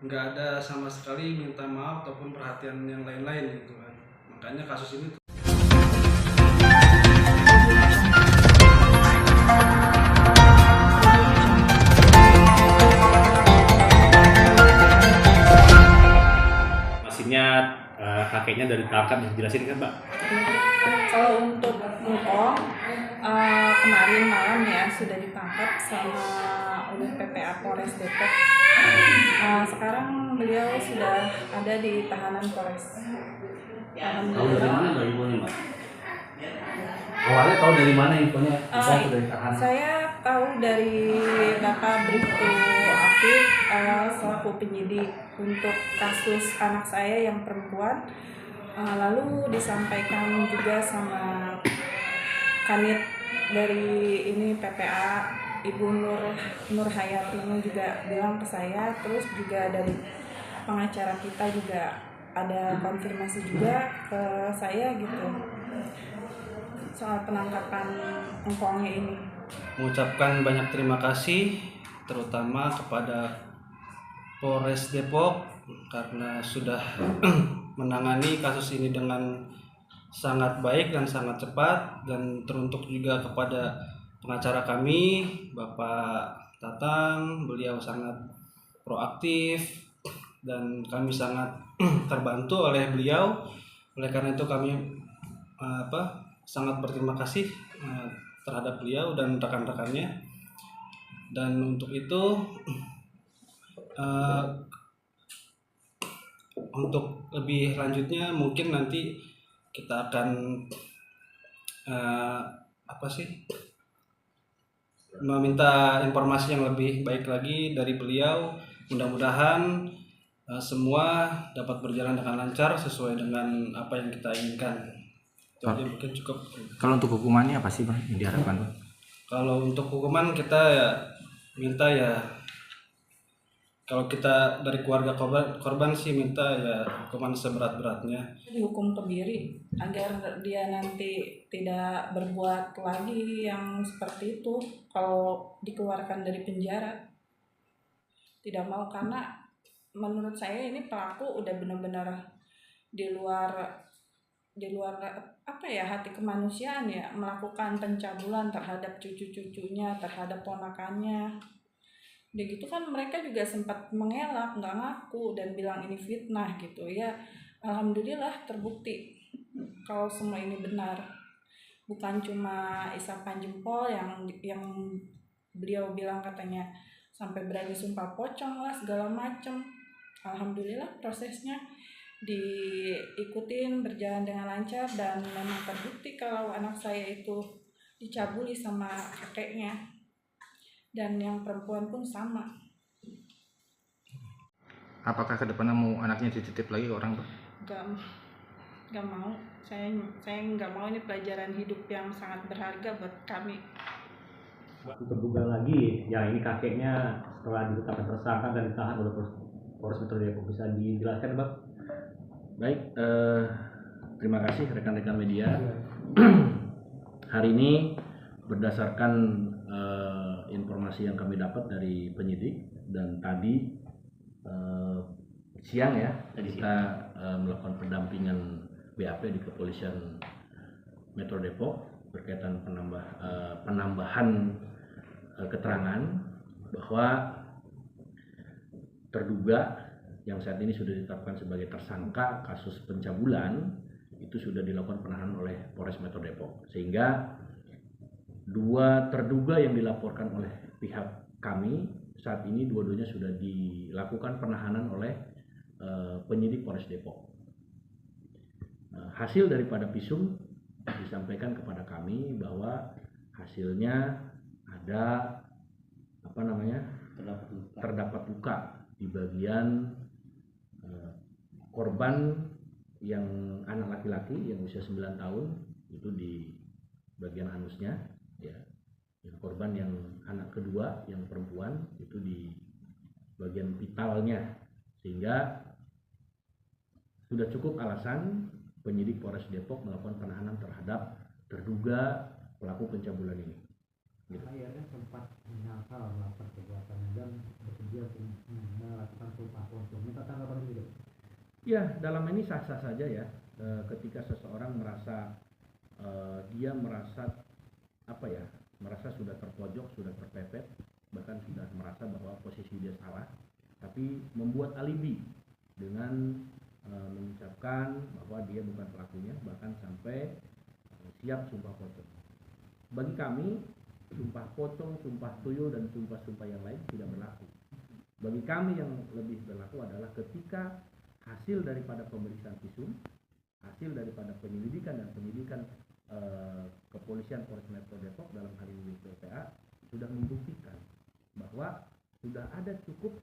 nggak ada sama sekali minta maaf ataupun perhatian yang lain-lain gitu kan. Makanya kasus ini Maksudnya kakeknya dari tangkap dijelasin kan, Mbak? Kalau untuk Ngkong, kemarin malam ya sudah ditangkap sama oleh PPA Polres Depok. Sekarang beliau sudah ada di tahanan Polres. Tahu dari mana Mbak infonya, Mbak? Awalnya tahu dari mana infonya? Dari tahanan. Saya tahu dari Bapak Bribtu Afif selaku penyidik untuk kasus anak saya yang perempuan. Lalu disampaikan juga sama Kanit dari ini PPA Ibu Nur Hayati juga bilang ke saya, terus juga dari pengacara kita juga ada konfirmasi juga ke saya gitu soal penangkapan Ngkongnya ini. mengucapkan banyak terima kasih terutama kepada Polres Depok karena sudah menangani kasus ini dengan sangat baik dan sangat cepat, dan teruntuk juga kepada pengacara kami Bapak Tatang, beliau sangat proaktif dan kami sangat terbantu oleh beliau. Oleh karena itu kami sangat berterima kasih terhadap beliau dan rekan-rekannya. Dan untuk itu untuk lebih lanjutnya mungkin nanti kita akan meminta informasi yang lebih baik lagi dari beliau. Mudah-mudahan semua dapat berjalan dengan lancar sesuai dengan apa yang kita inginkan. Jadi mungkin cukup. Kalau untuk hukumannya apa sih, Bang, yang diharapkan, Bang? Kalau untuk hukuman kita ya minta ya, kalau kita dari keluarga korban sih minta ya hukuman seberat-beratnya. Dihukum kebiri agar dia nanti tidak berbuat lagi yang seperti itu kalau dikeluarkan dari penjara. Tidak mau, karena menurut saya ini pelaku udah benar-benar di luar hati kemanusiaan ya, melakukan pencabulan terhadap cucu-cucunya, terhadap ponakannya. Udah gitu kan mereka juga sempat mengelak, nggak ngaku dan bilang ini fitnah gitu ya. Alhamdulillah terbukti kalau semua ini benar, bukan cuma isapan jempol yang beliau bilang katanya sampai berani sumpah pocong lah segala macem. Alhamdulillah prosesnya diikutin berjalan dengan lancar dan memang terbukti kalau anak saya itu dicabuli sama kakeknya, dan yang perempuan pun sama. Apakah kedepannya mau anaknya dititip lagi ke orang, Bang? Gak mau. Saya nggak mau, ini pelajaran hidup yang sangat berharga buat kami. Terduga lagi, ya ini kakeknya setelah ditetapkan tersangka dan ditahan oleh Polres Metro Depok, bisa dijelaskan, Bang? Baik, terima kasih rekan-rekan media. Hari ini berdasarkan informasi yang kami dapat dari penyidik, dan tadi siang ya kita melakukan pendampingan BAP di Kepolisian Metro Depok berkaitan penambahan keterangan bahwa terduga yang saat ini sudah ditetapkan sebagai tersangka kasus pencabulan itu sudah dilakukan penahanan oleh Polres Metro Depok, sehingga dua terduga yang dilaporkan oleh pihak kami saat ini dua-duanya sudah dilakukan penahanan oleh penyidik Polres Depok. Hasil daripada visum disampaikan kepada kami bahwa hasilnya ada terdapat luka di bagian korban yang anak laki-laki yang usia 9 tahun itu di bagian anusnya ya. Yang korban yang anak kedua yang perempuan itu di bagian vitalnya, sehingga sudah cukup alasan penyidik Polres Depok melakukan penahanan terhadap terduga pelaku pencabulan ini. Gitu. Ayahnya sempat menyangkal melakukan perbuatan dan bersedia melakukan sumpah pocong. Ya, dalam ini sah-sah saja ya. Ketika seseorang merasa dia merasa apa ya, merasa sudah terpojok, sudah terpepet, bahkan sudah merasa bahwa posisi dia salah, tapi membuat alibi dengan mengucapkan bahwa dia bukan pelakunya, bahkan sampai siap sumpah pocong. Bagi kami, sumpah pocong, sumpah tuyul, dan sumpah-sumpah yang lain tidak berlaku. Bagi kami yang lebih berlaku adalah ketika hasil daripada pemeriksaan visum, hasil daripada penyelidikan dan penyidikan kepolisian Polres Metro Depok dalam hal ini PPA sudah membuktikan bahwa sudah ada cukup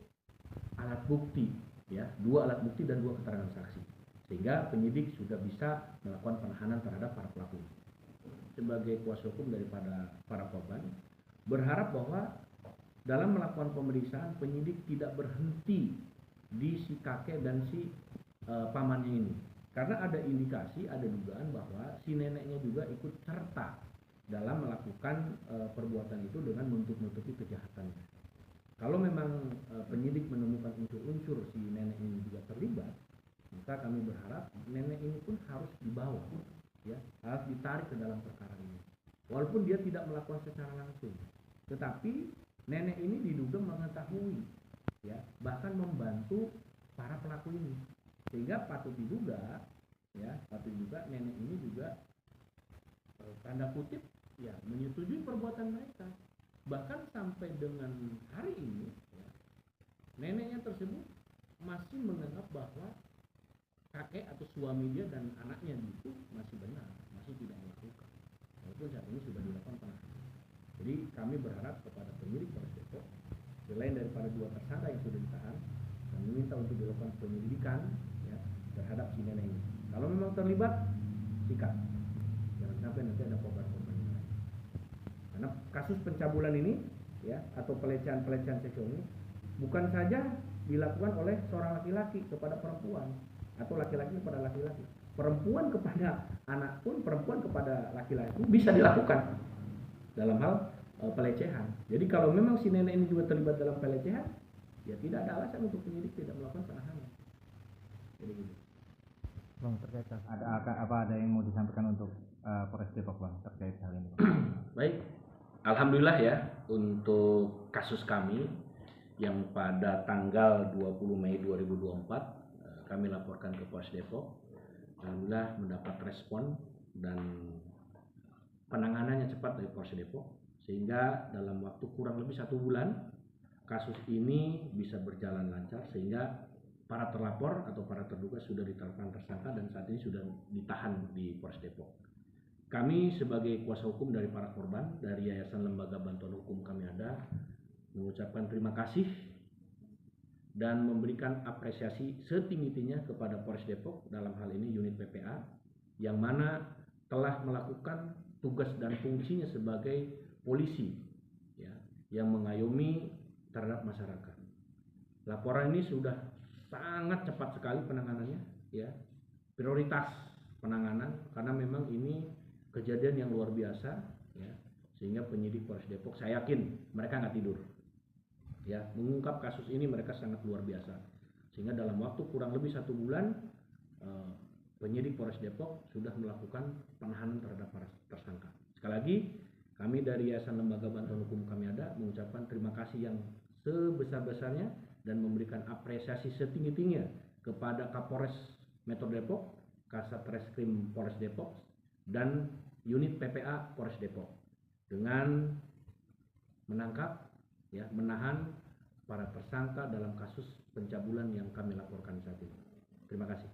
alat bukti, ya, 2 alat bukti dan 2 keterangan saksi, sehingga penyidik sudah bisa melakukan penahanan terhadap para pelaku. Sebagai kuasa hukum daripada para korban, berharap bahwa dalam melakukan pemeriksaan penyidik tidak berhenti di si kakek dan si pamannya ini, karena ada indikasi, ada dugaan bahwa si neneknya juga ikut serta dalam melakukan perbuatan itu dengan menutup-nutupi kejahatannya. Kalau memang penyidik menemukan unsur-unsur si nenek ini juga terlibat, maka kami berharap nenek ini pun harus dibawa, ya, harus ditarik ke dalam perkara ini. Walaupun dia tidak melakukan secara langsung, tetapi nenek ini diduga mengetahui, ya, bahkan membantu para pelaku ini, sehingga patut diduga, ya, patut diduga nenek ini juga tanda kutip, ya, menyetujui perbuatan mereka. Bahkan sampai dengan hari ini, ya, neneknya tersebut masih menganggap bahwa kakek atau suami dia dan anaknya itu masih benar, masih tidak melakukan, walaupun saat ini sudah dilakukan penahanan. Jadi kami berharap kepada penyidik Polres Depok, selain daripada 2 tersangka yang sudah ditahan, kami minta untuk dilakukan penyelidikan, ya, terhadap si nenek ini. Kalau memang terlibat, sikat, jangan sampai nanti ada korban-korban yang lain. Karena kasus pencabulan ini, ya, atau pelecehan seksual ini bukan saja dilakukan oleh seorang laki-laki kepada perempuan, atau laki-laki kepada laki-laki. Perempuan kepada anak pun, perempuan kepada laki-laki pun bisa dilakukan dalam hal pelecehan. Jadi kalau memang si nenek ini juga terlibat dalam pelecehan, ya tidak ada alasan untuk penyidik tidak melakukan penahanan. Jadi gitu. Bang, terkait ada yang mau disampaikan untuk Polres Depok, Bang, terkait hal ini, Bang? Baik, alhamdulillah ya, untuk kasus kami yang pada tanggal 20 Mei 2024 kami laporkan ke Polres Depok, alhamdulillah mendapat respon dan penanganannya cepat dari Polres Depok, sehingga dalam waktu kurang lebih 1 bulan kasus ini bisa berjalan lancar, sehingga para terlapor atau para terduga sudah ditetapkan tersangka dan saat ini sudah ditahan di Polres Depok. Kami sebagai kuasa hukum dari para korban dari Yayasan Lembaga Bantuan Hukum Kami Ada mengucapkan terima kasih dan memberikan apresiasi setinggi-tingginya kepada Polres Depok, dalam hal ini unit PPA, yang mana telah melakukan tugas dan fungsinya sebagai polisi, ya, yang mengayomi terhadap masyarakat. Laporan ini sudah sangat cepat sekali penanganannya, ya, prioritas penanganan, karena memang ini kejadian yang luar biasa, ya, sehingga penyidik Polres Depok, saya yakin mereka nggak tidur, ya, mengungkap kasus ini mereka sangat luar biasa, sehingga dalam waktu kurang lebih 1 bulan penyidik Polres Depok sudah melakukan penahanan terhadap para tersangka. Sekali lagi, kami dari Yayasan Lembaga Bantuan Hukum Kami Ada mengucapkan terima kasih yang sebesar-besarnya dan memberikan apresiasi setinggi-tingginya kepada Kapolres Metro Depok, Kasat Reskrim Polres Depok, dan unit PPA Polres Depok dengan menangkap, ya, menahan para tersangka dalam kasus pencabulan yang kami laporkan saat ini. Terima kasih.